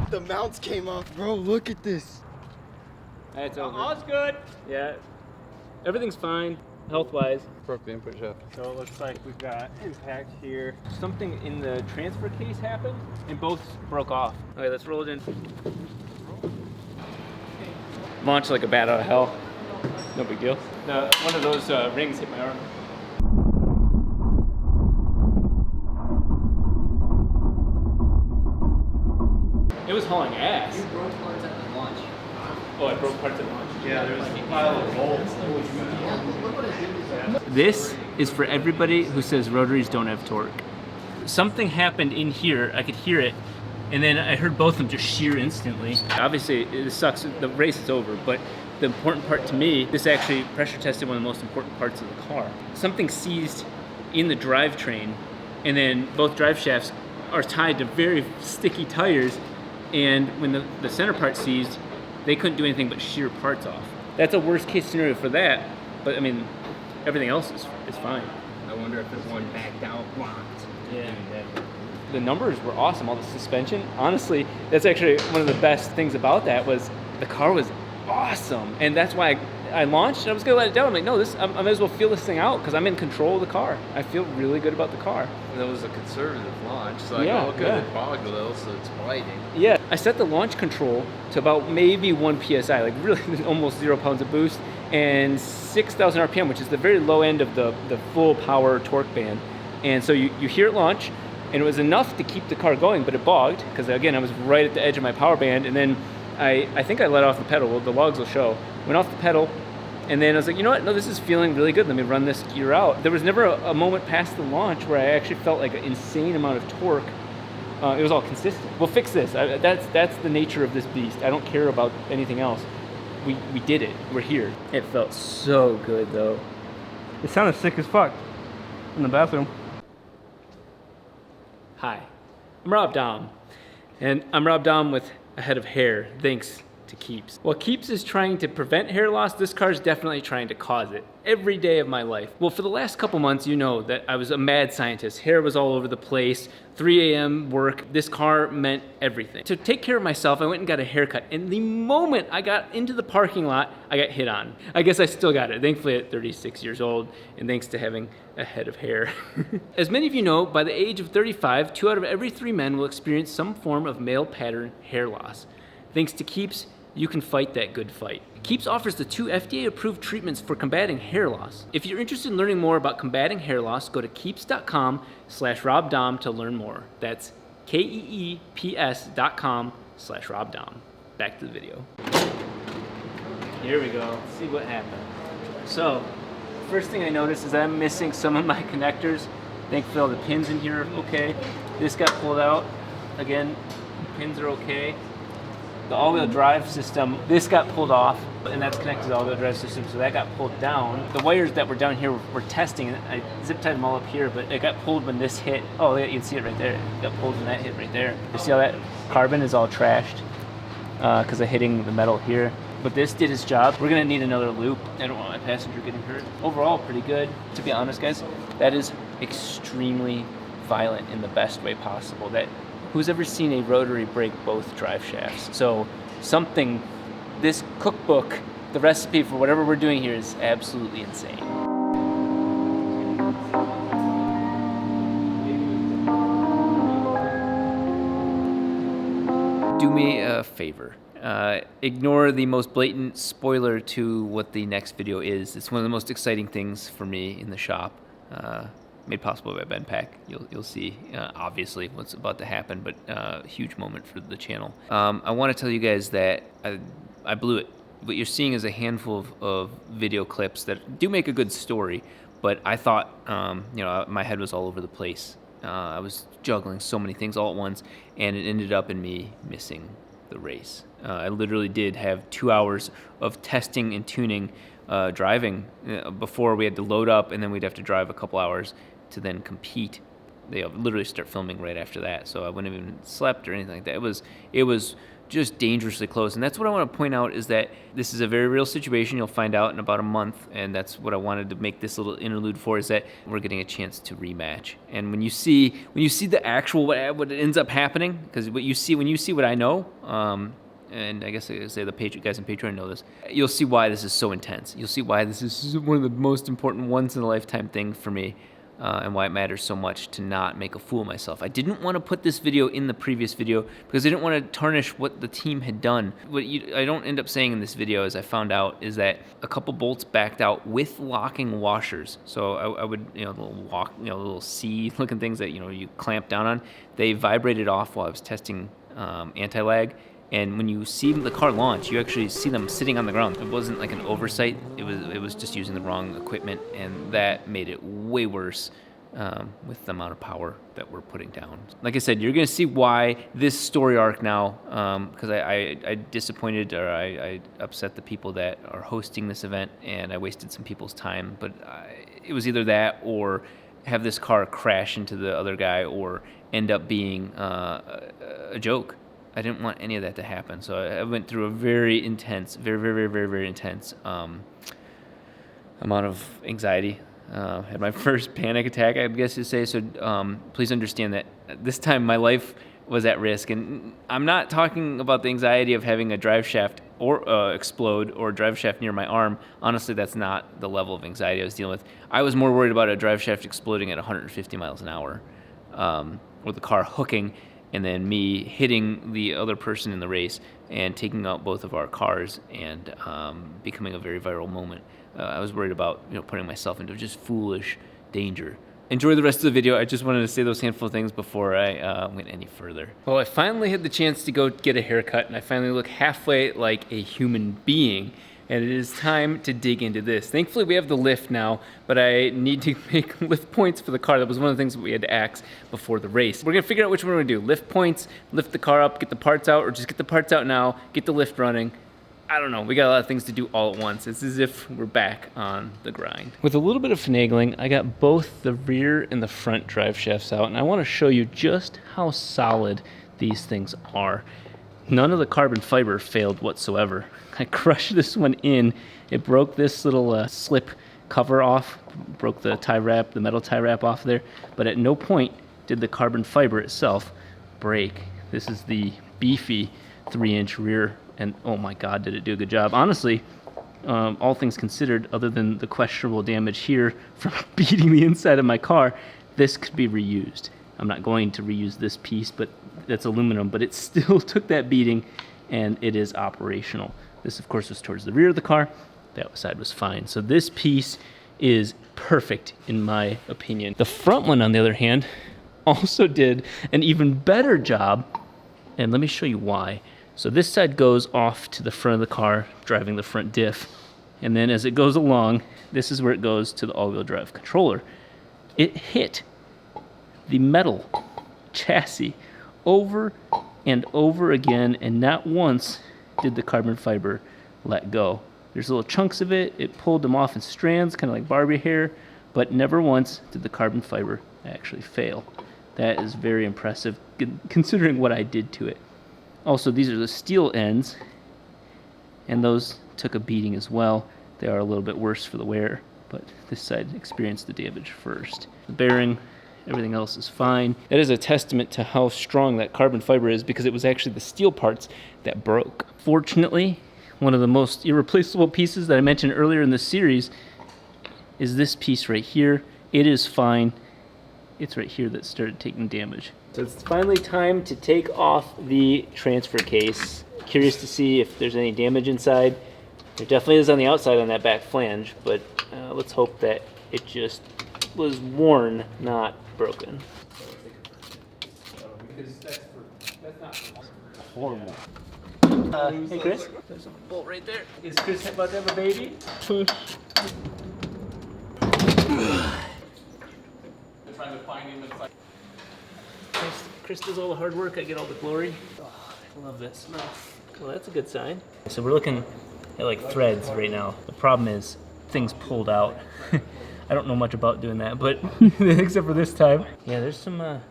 The mounts came off, bro. Look at this. That's over. All's good. Yeah. Everything's fine, health-wise. Broke the input shaft. So it looks like we've got impact here. Something in the transfer case happened, and both broke off. Okay, let's roll it in. Launched like a bat out of hell. No big deal. One of those rings hit my arm. It was hauling ass. You broke parts at the launch. Oh, I broke parts at launch. Yeah, there's a pile of bolts. Look what I did with that. This is for everybody who says rotaries don't have torque. Something happened in here, I could hear it, and then I heard both of them just shear instantly. Obviously, it sucks, the race is over, but the important part to me, this actually pressure tested one of the most important parts of the car. Something seized in the drivetrain, and then both drive shafts are tied to very sticky tires, and when the center part seized, they couldn't do anything but shear parts off. That's a worst case scenario for that, but I mean, everything else is fine. I wonder if this one backed out blocked. Yeah. The numbers were awesome, all the suspension. Honestly, that's actually one of the best things about that was the car was awesome. And that's why I launched and I was gonna let it down. I'm like, no, I might as well feel this thing out because I'm in control of the car. I feel really good about the car. And that was a conservative launch. So I Yeah, go, okay, yeah. it bogged a little, so it's biting. Yeah, I set the launch control to about maybe 1 PSI, like really almost 0 pounds of boost, and 6,000 RPM, which is the very low end of the full power torque band. And so you hear it launch, and it was enough to keep the car going, but it bogged, because again, I was right at the edge of my power band, and then I think I let off the pedal. Well, the logs will show. Went off the pedal, and then I was like, you know what? No, this is feeling really good. Let me run this gear out. There was never a moment past the launch where I actually felt like an insane amount of torque. It was all consistent. We'll fix this. That's the nature of this beast. I don't care about anything else. We did it. We're here. It felt so good, though. It sounded sick as fuck in the bathroom. Hi, I'm Rob Dahm, and I'm Rob Dahm with a head of hair, thanks to Keeps. While Keeps is trying to prevent hair loss, this car is definitely trying to cause it. Every day of my life. Well, for the last couple months, you know that I was a mad scientist. Hair was all over the place, 3 a.m. work. This car meant everything. To take care of myself, I went and got a haircut, and the moment I got into the parking lot, I got hit on. I guess I still got it, thankfully at 36 years old, and thanks to having a head of hair. As many of you know, by the age of 35, 2 out of every 3 men will experience some form of male pattern hair loss. Thanks to Keeps, you can fight that good fight. Keeps offers the 2 FDA-approved treatments for combating hair loss. If you're interested in learning more about combating hair loss, go to keeps.com/RobDahm to learn more. That's KEEPS.com/RobDahm. Back to the video. Here we go. Let's see what happened. So, first thing I noticed is I'm missing some of my connectors. Thankfully all the pins in here are okay. This got pulled out. Again, pins are okay. The all-wheel drive system, this got pulled off, and that's connected to the all-wheel drive system, so that got pulled down. The wires that were down here were testing, and I zip-tied them all up here, but it got pulled when this hit. Oh, yeah, you can see it right there. It got pulled when that hit right there. You see how that carbon is all trashed because of hitting the metal here. But this did its job. We're gonna need another loop. I don't want my passenger getting hurt. Overall, pretty good. To be honest, guys, that is extremely violent in the best way possible. Who's ever seen a rotary break both drive shafts? So something, this cookbook, the recipe for whatever we're doing here is absolutely insane. Do me a favor. Ignore the most blatant spoiler to what the next video is. It's one of the most exciting things for me in the shop. made possible by Ben Pack. You'll see obviously what's about to happen, but huge moment for the channel. I want to tell you guys that I blew it. What you're seeing is a handful of video clips that do make a good story, but I thought, my head was all over the place. I was juggling so many things all at once, and it ended up in me missing the race. I literally did have 2 hours of testing and tuning, driving before we had to load up, and then we'd have to drive a couple hours to then compete. They literally start filming right after that, so I wouldn't have even slept or anything like that. It was just dangerously close, and that's what I want to point out, is that this is a very real situation. You'll find out in about a month, and that's what I wanted to make this little interlude for, is that we're getting a chance to rematch. And when you see the actual what ends up happening, because when you see what I know, and I guess I could say the guys in Patreon know this, you'll see why this is so intense. You'll see why this is one of the most important once in a lifetime thing for me. And why it matters so much to not make a fool of myself. I didn't want to put this video in the previous video because I didn't want to tarnish what the team had done. What I don't end up saying in this video, as I found out, is that a couple bolts backed out with locking washers. So I would, little C-looking things that you clamp down on. They vibrated off while I was testing anti-lag. And when you see the car launch, you actually see them sitting on the ground. It wasn't like an oversight. It was just using the wrong equipment, and that made it way worse with the amount of power that we're putting down. Like I said, you're going to see why this story arc now, because I disappointed, or I upset the people that are hosting this event, and I wasted some people's time. But it was either that or have this car crash into the other guy or end up being a joke. I didn't want any of that to happen, so I went through a very intense, very intense amount of anxiety. Had my first panic attack, I guess you'd say. So please understand that this time my life was at risk, and I'm not talking about the anxiety of having a drive shaft or explode or a drive shaft near my arm. Honestly, that's not the level of anxiety I was dealing with. I was more worried about a drive shaft exploding at 150 miles an hour, or the car hooking, and then me hitting the other person in the race and taking out both of our cars and becoming a very viral moment. I was worried about putting myself into just foolish danger. Enjoy the rest of the video. I just wanted to say those handful of things before I went any further. Well, I finally had the chance to go get a haircut, and I finally look halfway like a human being. And it is time to dig into this. Thankfully, we have the lift now, but I need to make lift points for the car. That was one of the things that we had to axe before the race. We're gonna figure out which one we're gonna do. Lift points, lift the car up, get the parts out, or just get the parts out now, get the lift running. I don't know, we got a lot of things to do all at once. It's as if we're back on the grind. With a little bit of finagling, I got both the rear and the front drive shafts out, and I wanna show you just how solid these things are. None of the carbon fiber failed whatsoever. I crushed this one in. It broke this little slip cover off, broke the tie wrap, the metal tie wrap off there, but at no point did the carbon fiber itself break. This is the beefy 3-inch rear, and oh my God, did it do a good job. Honestly, all things considered, other than the questionable damage here from beating the inside of my car, this could be reused. I'm not going to reuse this piece, but that's aluminum, but it still took that beating, and it is operational. This, of course, was towards the rear of the car. That side was fine. So this piece is perfect, in my opinion. The front one, on the other hand, also did an even better job, and let me show you why. So this side goes off to the front of the car, driving the front diff, and then as it goes along, this is where it goes to the all-wheel drive controller. It hit the metal chassis over and over again, and not once did the carbon fiber let go. There's little chunks of it. It pulled them off in strands, kind of like Barbie hair, but never once did the carbon fiber actually fail. That is very impressive, considering what I did to it. Also, these are the steel ends, and those took a beating as well. They are a little bit worse for the wear, but this side experienced the damage first. The bearing, everything else is fine. That is a testament to how strong that carbon fiber is, because it was actually the steel parts that broke. Fortunately, one of the most irreplaceable pieces that I mentioned earlier in this series is this piece right here. It is fine. It's right here that started taking damage. So it's finally time to take off the transfer case. Curious to see if there's any damage inside. There definitely is on the outside on that back flange, but let's hope that it just was worn, not broken. Horrible. Hey Chris, there's a bolt right there. Is Chris about to have a baby? Push. Chris does all the hard work, I get all the glory. Oh, I love this smell. Well, that's a good sign. So we're looking at like threads right now. The problem is things pulled out. I don't know much about doing that, but except for this time. Yeah, there's some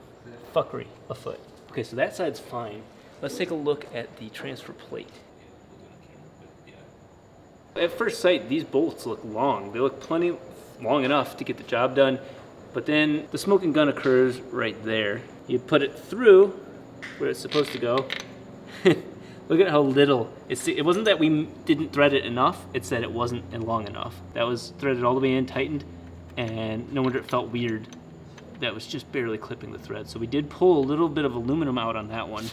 fuckery afoot. Okay, so that side's fine. Let's take a look at the transfer plate. At first sight, these bolts look long. They look plenty long enough to get the job done, but then the smoking gun occurs right there. You put it through where it's supposed to go. Look at how little. It wasn't that we didn't thread it enough, it's that it wasn't long enough. That was threaded all the way in, tightened, and no wonder it felt weird. That was just barely clipping the thread. So we did pull a little bit of aluminum out on that one.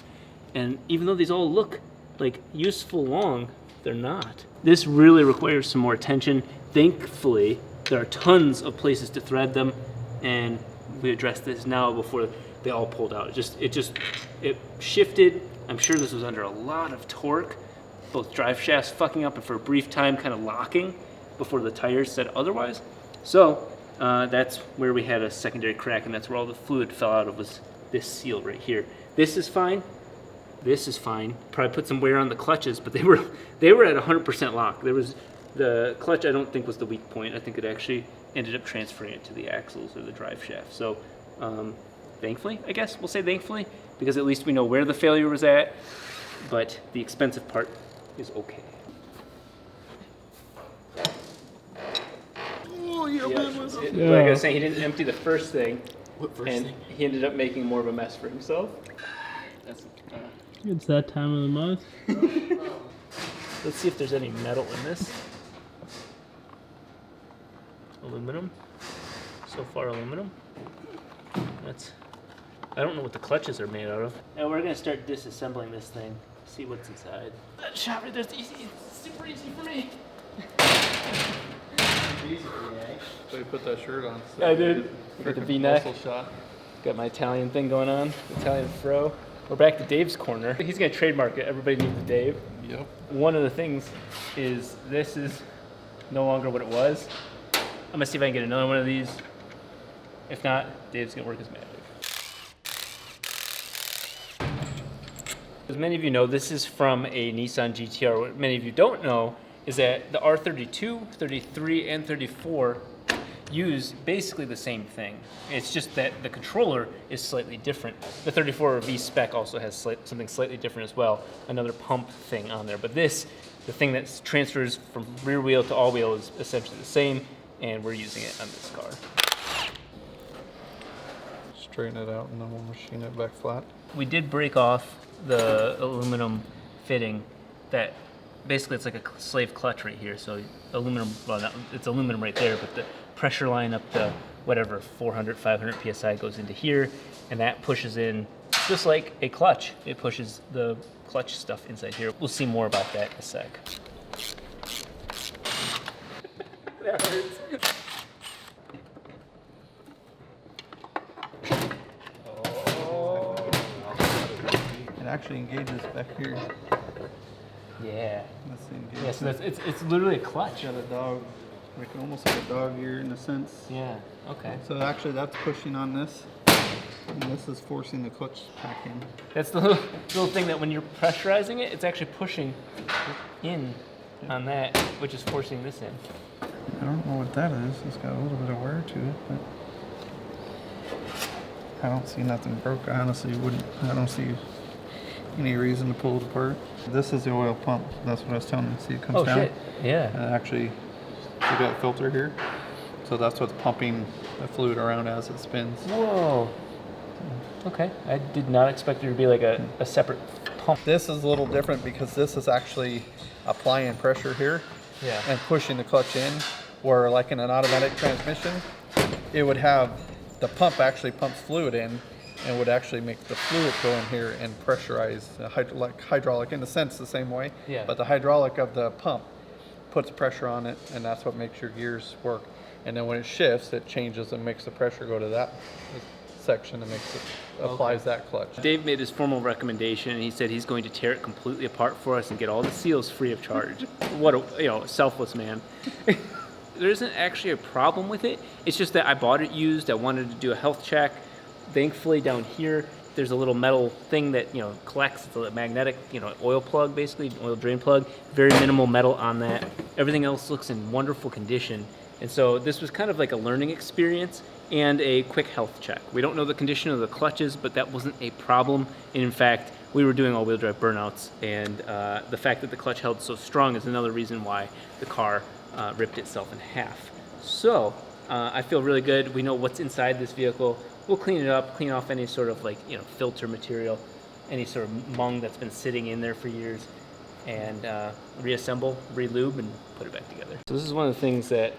And even though these all look like useful long, they're not. This really requires some more attention. Thankfully, there are tons of places to thread them, and we addressed this now before they all pulled out. It shifted. I'm sure this was under a lot of torque, both drive shafts fucking up and for a brief time kind of locking before the tires said otherwise. So that's where we had a secondary crack, and that's where all the fluid fell out of, was this seal right here. This is fine. This is fine. Probably put some wear on the clutches, but they were at 100% lock. The clutch I don't think was the weak point. I think it actually ended up transferring it to the axles or the drive shaft. So thankfully, I guess we'll say thankfully, because at least we know where the failure was at, but the expensive part is okay. Oh, yeah, man, what's up? Like I was saying, he didn't empty the first thing, What first and thing? he ended up making more of a mess for himself. It's that time of the month. Let's see if there's any metal in this. Aluminum. So far aluminum. I don't know what the clutches are made out of. Now we're gonna start disassembling this thing. See what's inside. That shot right there's easy. It's super easy for me. So you put that shirt on. I did. Got the V-neck. Muscle shot. Got my Italian thing going on. Italian fro. We're back to Dave's corner. He's gonna trademark it. Everybody needs a Dave. Yep. One of the things is this is no longer what it was. I'm gonna see if I can get another one of these. If not, Dave's gonna work his magic. As many of you know, this is from a Nissan GTR. What many of you don't know is that the R32, 33, and 34 use basically the same thing. It's just that the controller is slightly different. The 34 V-Spec also has something slightly different as well, another pump thing on there. But this, the thing that transfers from rear wheel to all wheel, is essentially the same, and we're using it on this car. Straighten it out and then we'll machine it back flat. We did break off the aluminum fitting that basically it's like a slave clutch right here. So aluminum, well, it's aluminum right there, but the pressure line up to whatever 400, 500 PSI goes into here, and that pushes in just like a clutch. It pushes the clutch stuff inside here. We'll see more about that in a sec. That hurts. It actually engages back here. Yeah. That's the engagement. Yeah, so it's literally a clutch. Got a dog, like almost like a dog ear in a sense. Yeah, okay. So actually that's pushing on this, and this is forcing the clutch back in. That's the little thing that when you're pressurizing it, it's actually pushing in on that, which is forcing this in. I don't know what that is. It's got a little bit of wear to it, but I don't see nothing broke. I honestly wouldn't. I don't see any reason to pull it apart. This is the oil pump. That's what I was telling you. See, it comes down. Oh shit! Yeah. And actually, you got a filter here, so that's what's pumping the fluid around as it spins. Whoa. Okay. I did not expect there to be like a separate pump. This is a little different because this is actually applying pressure here Yeah. and pushing the clutch in, where like in an automatic transmission, it would have the pump actually pumps fluid in and would actually make the fluid go in here and pressurize, like hydraulic in a sense the same way. Yeah. But the hydraulic of the pump puts pressure on it, and that's what makes your gears work. and then when it shifts, it changes and makes the pressure go to that section and makes it applies that clutch. Dave made his formal recommendation, and he said he's going to tear it completely apart for us and get all the seals free of charge. What a selfless man. There isn't actually a problem with it. It's just that I bought it used. I wanted to do a health check. Thankfully, down here, there's a little metal thing that collects. It's a magnetic, oil plug, basically, oil drain plug. Very minimal metal on that. Everything else looks in wonderful condition. And so this was kind of like a learning experience and a quick health check. We don't know the condition of the clutches, but that wasn't a problem. And in fact, we were doing all-wheel drive burnouts, and the fact that the clutch held so strong is another reason why the car ripped itself in half. So I feel really good. We know what's inside this vehicle. We'll clean it up, clean off any sort of filter material, any sort of mung that's been sitting in there for years, and reassemble, re-lube, and put it back together. So this is one of the things that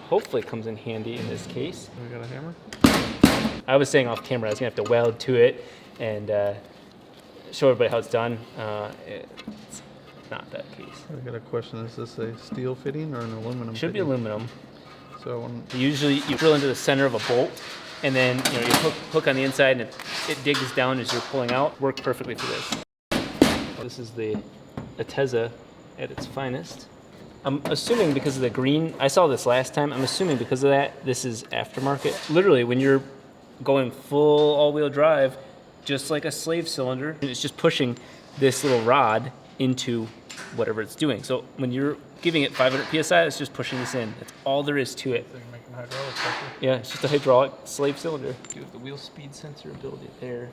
hopefully comes in handy in this case. We got a hammer? I was saying off camera I was gonna have to weld to it and show everybody how it's done. It's not that case. I got a question. Is this a steel fitting or an aluminum It should be fitting? aluminum. So when Usually you drill into the center of a bolt, and then you hook on the inside, and it digs down as you're pulling out. Worked perfectly for this. This is the Ateza at its finest. I'm assuming because of the green, I saw this last time, I'm assuming because of that, this is aftermarket. Literally, when you're going full all-wheel drive, just like a slave cylinder, it's just pushing this little rod into whatever it's doing. So when you're giving it 500 PSI, it's just pushing this in. That's all there is to it. they're making hydraulic pressure. Yeah, it's just a hydraulic slave cylinder. Do have the wheel speed sensor ability there.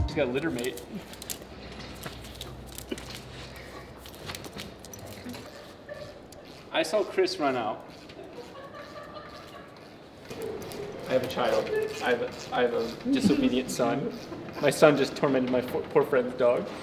She's got a litter mate. I saw Chris run out. I have a child. I have a disobedient son. My son just tormented my poor friend's dog.